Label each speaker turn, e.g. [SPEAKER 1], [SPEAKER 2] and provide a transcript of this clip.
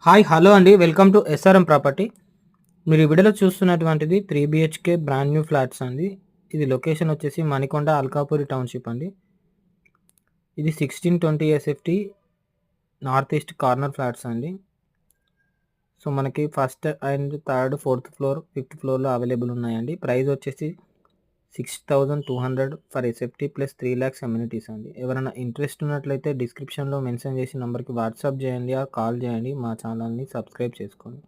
[SPEAKER 1] Hi hello అండి. Welcome to SRM property. మీరు ఈ వీడియోలో చూస్తున్నటువంటిది 3 బిహెచ్కే బ్రాండ్ న్యూ ఫ్లాట్స్ అండి. ఇది లొకేషన్ వచ్చేసి మణికొండ అల్కాపురి టౌన్షిప్ అండి. ఇది 1620 SFT north east corner flats అండి. సో మనకి first and third fourth floor fifth ఫ్లోర్లో అవైలబుల్ ఉన్నాయండి. ప్రైస్ వచ్చేసి 6,200 for SFT plus 3 lakhs amenities అండి. ఎవరైనా ఇంట్రెస్ట్ ఉన్నట్లయితే డిస్క్రిప్షన్లో మెన్షన్ చేసిన నెంబర్కి వాట్సాప్ చేయండి, కాల్ చేయండి. మా ఛానల్ని సబ్స్క్రైబ్ చేసుకోండి.